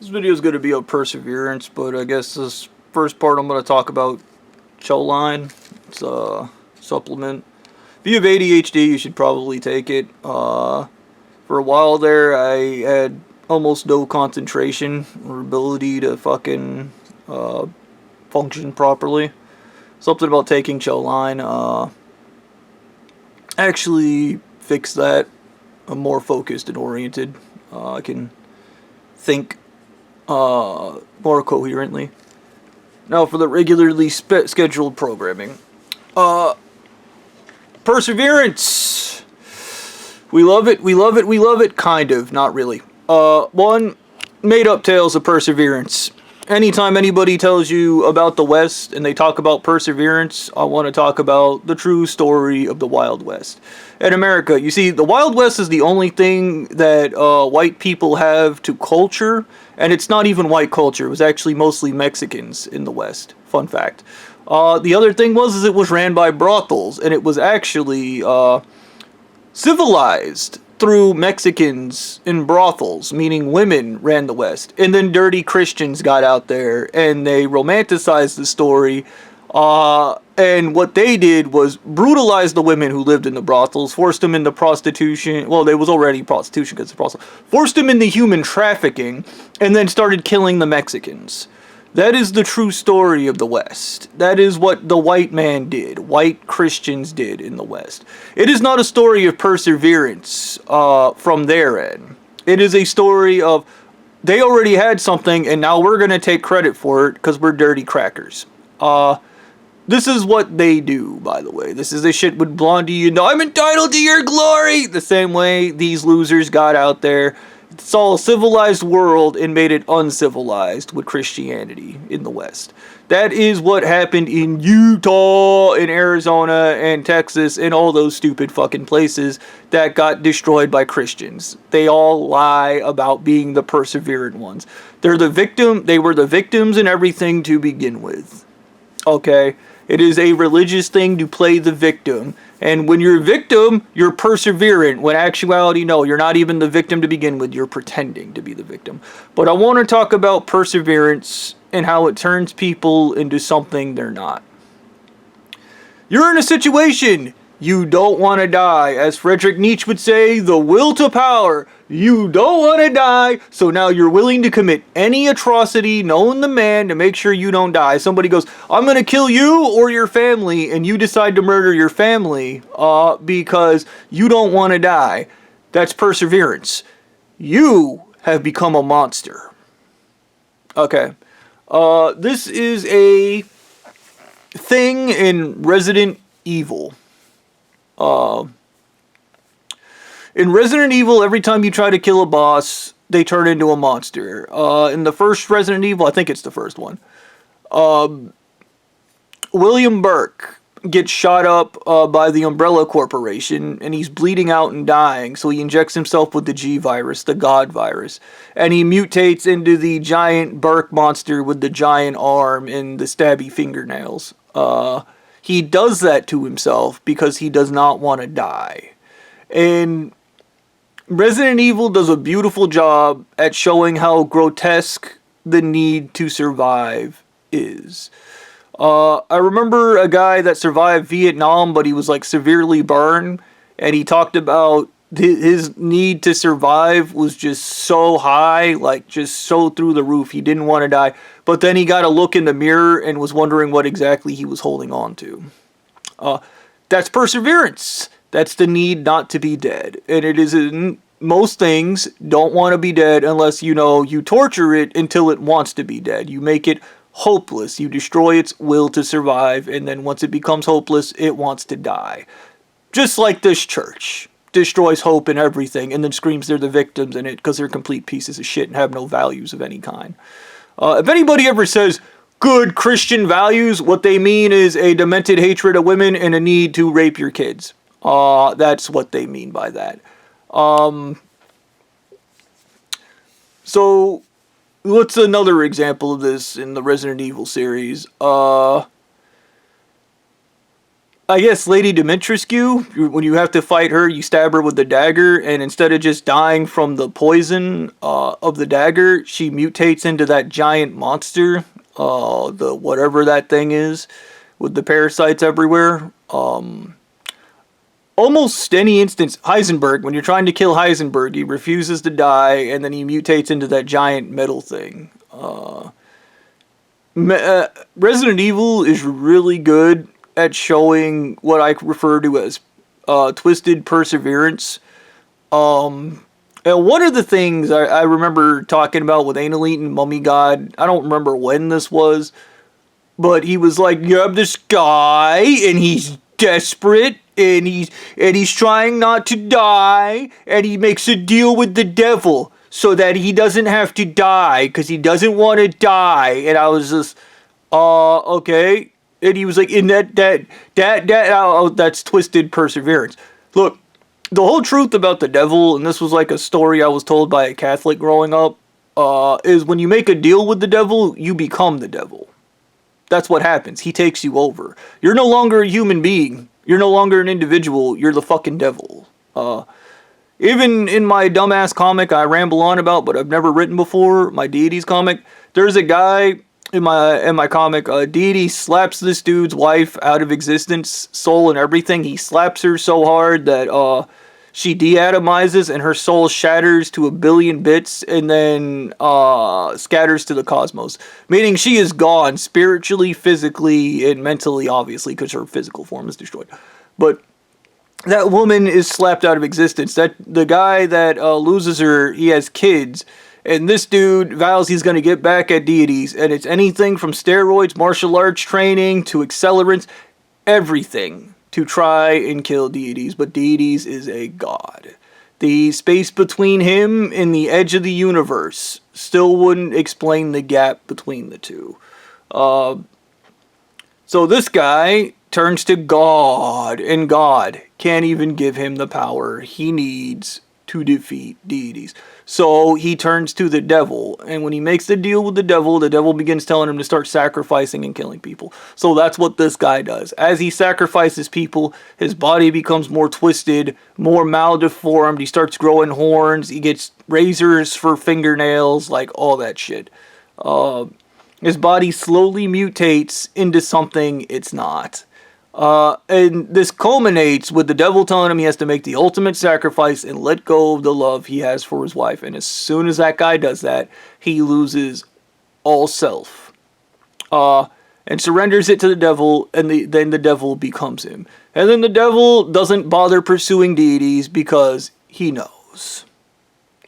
This video is going to be on perseverance, but I guess this first part I'm going to talk about Choline. It's a supplement. If you have ADHD, you should probably take it. For a while there, I had almost no concentration or ability to fucking function properly. Something about taking Choline actually fixed that. I'm more focused and oriented. I can think more coherently. Now for the regularly scheduled programming. Perseverance. We love it, we love it, we love it, kind of, not really. One, made up tales of perseverance. Anytime anybody tells you about the West and they talk about perseverance, I want to talk about the true story of the Wild West. In America, you see, the Wild West is the only thing that white people have to culture, and it's not even white culture. It was actually mostly Mexicans in the West. Fun fact. The other thing was it was ran by brothels, and it was actually civilized through Mexicans in brothels, meaning women ran the West. And then dirty Christians got out there and they romanticized the story. And what they did was brutalize the women who lived in the brothels, forced them into prostitution. Well, there was already prostitution because of brothels. Forced them into human trafficking and then started killing the Mexicans. That is the true story of the West. That is what the white man did, white Christians did in the West. It is not a story of perseverance from their end. It is a story of they already had something and now we're going to take credit for it because we're dirty crackers. This is what they do, by the way. This is the shit with Blondie and I'm entitled to your glory. The same way these losers got out there, saw a civilized world and made it uncivilized with Christianity in the West. That is what happened in Utah, in Arizona, and Texas, and all those stupid fucking places that got destroyed by Christians. They all lie about being the perseverant ones. They're the victim. They were the victims and everything to begin with. Okay? It is a religious thing to play the victim. And when you're a victim, you're perseverant. When actuality, no, you're not even the victim to begin with. You're pretending to be the victim. But I want to talk about perseverance and how it turns people into something they're not. You're in a situation. You don't want to die. As Friedrich Nietzsche would say, the will to power. You don't want to die, so now you're willing to commit any atrocity known to man to make sure you don't die. Somebody goes, I'm going to kill you or your family, and you decide to murder your family because you don't want to die. That's perseverance. You have become a monster. Okay. This is a thing in Resident Evil. In Resident Evil, every time you try to kill a boss, they turn into a monster. In the first Resident Evil, I think it's the first one, William Burke gets shot up by the Umbrella Corporation, and he's bleeding out and dying, so he injects himself with the G virus, the God virus, and he mutates into the giant Burke monster with the giant arm and the stabby fingernails. He does that to himself because he does not want to die. And Resident Evil does a beautiful job at showing how grotesque the need to survive is. I remember a guy that survived Vietnam, but he was like severely burned, and he talked about his need to survive was just so high, like just so through the roof. He didn't want to die, but then he got a look in the mirror and was wondering what exactly he was holding on to. That's perseverance. That's the need not to be dead. And it is in most things don't want to be dead unless, you torture it until it wants to be dead. You make it hopeless. You destroy its will to survive. And then once it becomes hopeless, it wants to die. Just like this church destroys hope in everything and then screams they're the victims in it because they're complete pieces of shit and have no values of any kind. If anybody ever says good Christian values, what they mean is a demented hatred of women and a need to rape your kids. That's what they mean by that. So, what's another example of this in the Resident Evil series? I guess Lady Dimitrescu, when you have to fight her, you stab her with the dagger, and instead of just dying from the poison of the dagger, she mutates into that giant monster, the whatever that thing is, with the parasites everywhere. Almost any instance, Heisenberg, when you're trying to kill Heisenberg, he refuses to die, and then he mutates into that giant metal thing. Resident Evil is really good at showing what I refer to as twisted perseverance. And one of the things I remember talking about with Anal Eating Mummy God, I don't remember when this was, but he was like, you have this guy, and he's desperate, and he's trying not to die, and he makes a deal with the devil so that he doesn't have to die, because he doesn't want to die. And I was just, okay. And he was like, in that's twisted perseverance. Look, the whole truth about the devil, and this was like a story I was told by a Catholic growing up, is when you make a deal with the devil, you become the devil. That's what happens. He takes you over. You're no longer a human being. You're no longer an individual. You're the fucking devil. Even in my dumbass comic I ramble on about, but I've never written before, my Deities comic, there's a guy in my comic, Deity slaps this dude's wife out of existence, soul and everything. He slaps her so hard that she deatomizes and her soul shatters to a billion bits and then scatters to the cosmos. Meaning she is gone spiritually, physically, and mentally, obviously, because her physical form is destroyed. But that woman is slapped out of existence. That the guy that loses her, he has kids. And this dude vows he's going to get back at deities. And it's anything from steroids, martial arts training, to accelerants, everything to try and kill deities. But deities is a god. The space between him and the edge of the universe still wouldn't explain the gap between the two. So this guy turns to God, and God can't even give him the power he needs to defeat deities. So he turns to the devil, and when he makes the deal with the devil begins telling him to start sacrificing and killing people. So that's what this guy does. As he sacrifices people, his body becomes more twisted, more maldeformed, he starts growing horns, he gets razors for fingernails, like all that shit. His body slowly mutates into something it's not. And this culminates with the devil telling him he has to make the ultimate sacrifice and let go of the love he has for his wife. And as soon as that guy does that, he loses all self. And surrenders it to the devil, and then the devil becomes him. And then the devil doesn't bother pursuing deities because he knows.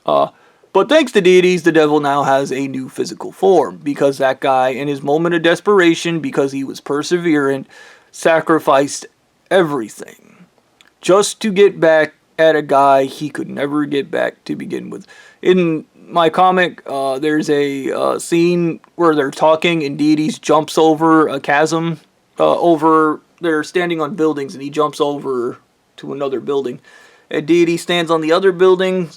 But thanks to deities, the devil now has a new physical form, because that guy, in his moment of desperation, because he was perseverant, sacrificed everything just to get back at a guy he could never get back to begin with. In my comic, there's a scene where they're talking and Deities jumps over a chasm. They're standing on buildings and he jumps over to another building. And Deity stands on the other building,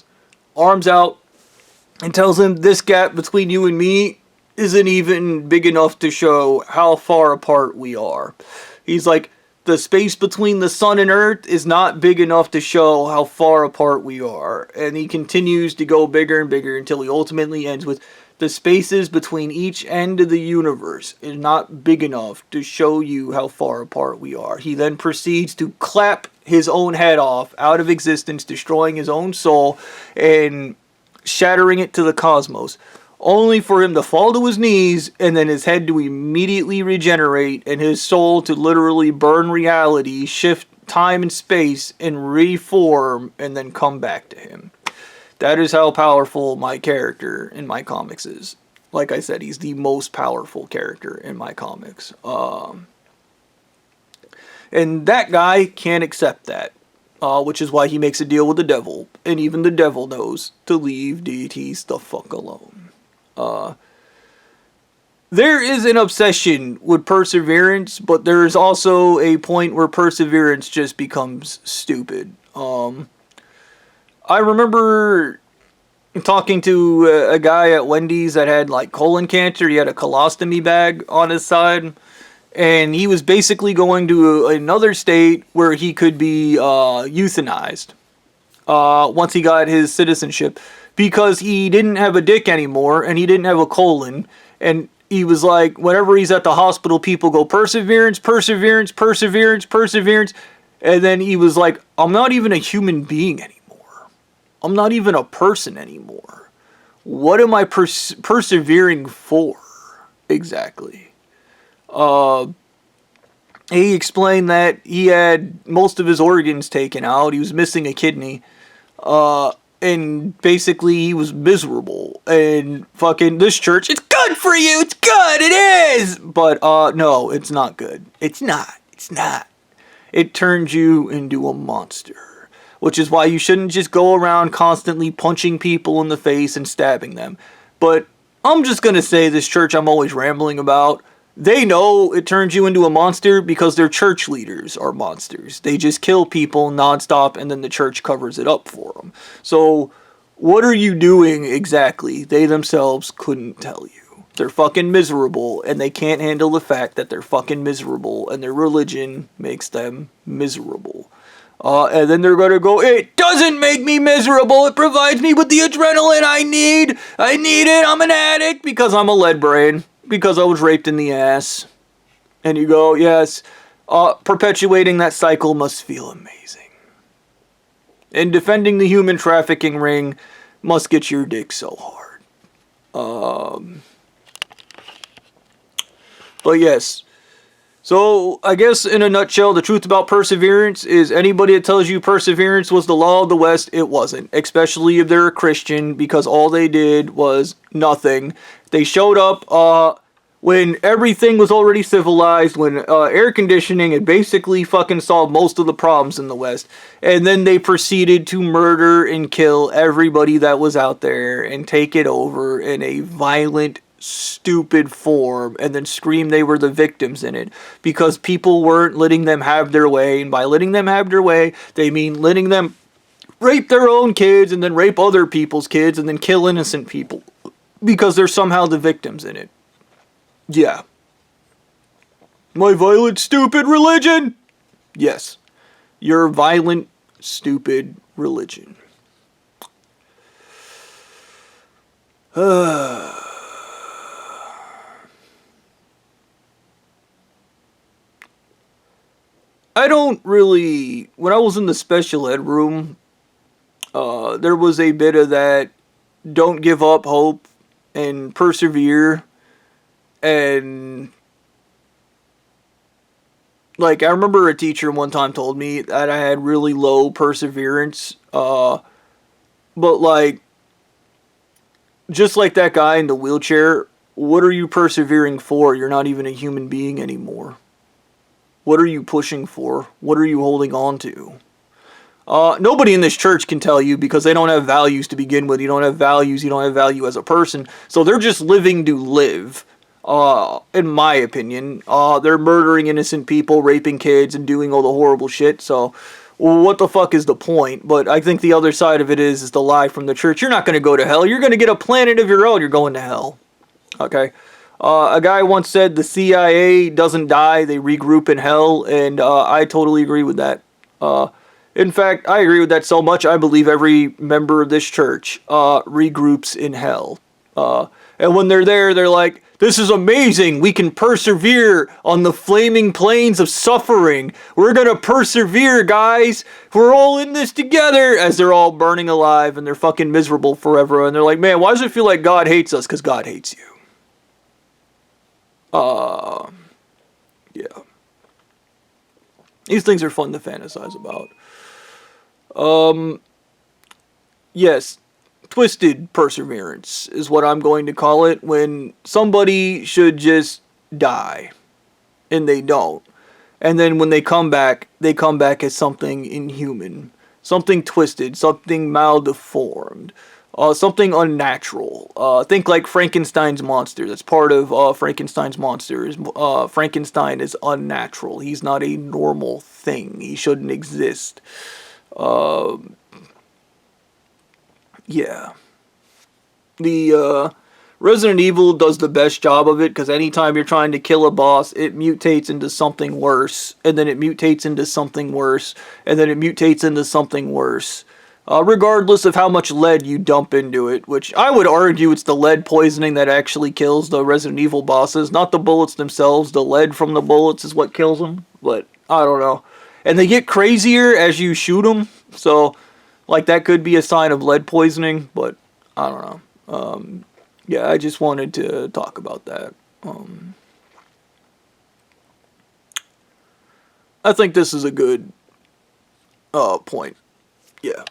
arms out, and tells him, this gap between you and me isn't even big enough to show how far apart we are. He's like, the space between the sun and earth is not big enough to show how far apart we are. And he continues to go bigger and bigger until he ultimately ends with, the spaces between each end of the universe is not big enough to show you how far apart we are. He then proceeds to clap his own head off out of existence, destroying his own soul and shattering it to the cosmos. Only for him to fall to his knees, and then his head to immediately regenerate, and his soul to literally burn reality, shift time and space, and reform, and then come back to him. That is how powerful my character in my comics is. Like I said, he's the most powerful character in my comics. And that guy can't accept that. Which is why he makes a deal with the devil. And even the devil knows to leave deities the fuck alone. There is an obsession with perseverance, but there is also a point where perseverance just becomes stupid. I remember talking to a guy at Wendy's that had like colon cancer. He had a colostomy bag on his side, and he was basically going to another state where he could be euthanized once he got his citizenship, because he didn't have a dick anymore and he didn't have a colon. And he was like, whenever he's at the hospital, people go, perseverance, perseverance, perseverance, perseverance. And then he was like, I'm not even a human being anymore. I'm not even a person anymore. What am I persevering for? Exactly. He explained that he had most of his organs taken out. He was missing a kidney. And basically he was miserable. And fucking this church, it's good for you. It's good. It is. But, no, it's not good. It's not. It's not. It turns you into a monster. Which is why you shouldn't just go around constantly punching people in the face and stabbing them. But I'm just gonna say this church I'm always rambling about, they know it turns you into a monster because their church leaders are monsters. They just kill people nonstop and then the church covers it up for them. So, what are you doing exactly? They themselves couldn't tell you. They're fucking miserable and they can't handle the fact that they're fucking miserable and their religion makes them miserable. And then they're gonna go, it doesn't make me miserable, it provides me with the adrenaline I need it, I'm an addict, because I'm a lead brain, because I was raped in the ass. And you go, yes, perpetuating that cycle must feel amazing. And defending the human trafficking ring must get your dick so hard. But yes. So, I guess in a nutshell, the truth about perseverance is anybody that tells you perseverance was the law of the West, it wasn't. Especially if they're a Christian, because all they did was nothing. They showed up when everything was already civilized, when air conditioning had basically fucking solved most of the problems in the West. And then they proceeded to murder and kill everybody that was out there and take it over in a violent, stupid form, and then scream they were the victims in it because people weren't letting them have their way. And by letting them have their way, they mean letting them rape their own kids and then rape other people's kids and then kill innocent people because they're somehow the victims in it. Yeah. My violent, stupid religion? Yes. Your violent, stupid religion. I don't really, when I was in the special ed room, there was a bit of that, don't give up hope and persevere. And like, I remember a teacher one time told me that I had really low perseverance, but like, just like that guy in the wheelchair, what are you persevering for? You're not even a human being anymore. What are you pushing for? What are you holding on to? Nobody in this church can tell you because they don't have values to begin with. You don't have values. You don't have value as a person. So they're just living to live, in my opinion. They're murdering innocent people, raping kids, and doing all the horrible shit. So what the fuck is the point? But I think the other side of it is the lie from the church. You're not going to go to hell. You're going to get a planet of your own. You're going to hell. Okay? A guy once said the CIA doesn't die, they regroup in hell, and I totally agree with that. In fact, I agree with that so much, I believe every member of this church regroups in hell. And when they're there, they're like, this is amazing, we can persevere on the flaming plains of suffering. We're gonna persevere, guys. We're all in this together, as they're all burning alive and they're fucking miserable forever. And they're like, man, why does it feel like God hates us? Because God hates you. Yeah. These things are fun to fantasize about. Yes, twisted perseverance is what I'm going to call it, when somebody should just die, and they don't. And then when they come back as something inhuman, something twisted, something maldeformed. Something unnatural. Think like Frankenstein's monster. That's part of Frankenstein's monster. Frankenstein is unnatural. He's not a normal thing. He shouldn't exist. Yeah. The Resident Evil does the best job of it because anytime you're trying to kill a boss, it mutates into something worse, and then it mutates into something worse, and then it mutates into something worse. Regardless of how much lead you dump into it, which I would argue it's the lead poisoning that actually kills the Resident Evil bosses, not the bullets themselves. The lead from the bullets is what kills them, but I don't know. And they get crazier as you shoot them, so like that could be a sign of lead poisoning, but I don't know. Yeah, I just wanted to talk about that. I think this is a good point. Yeah.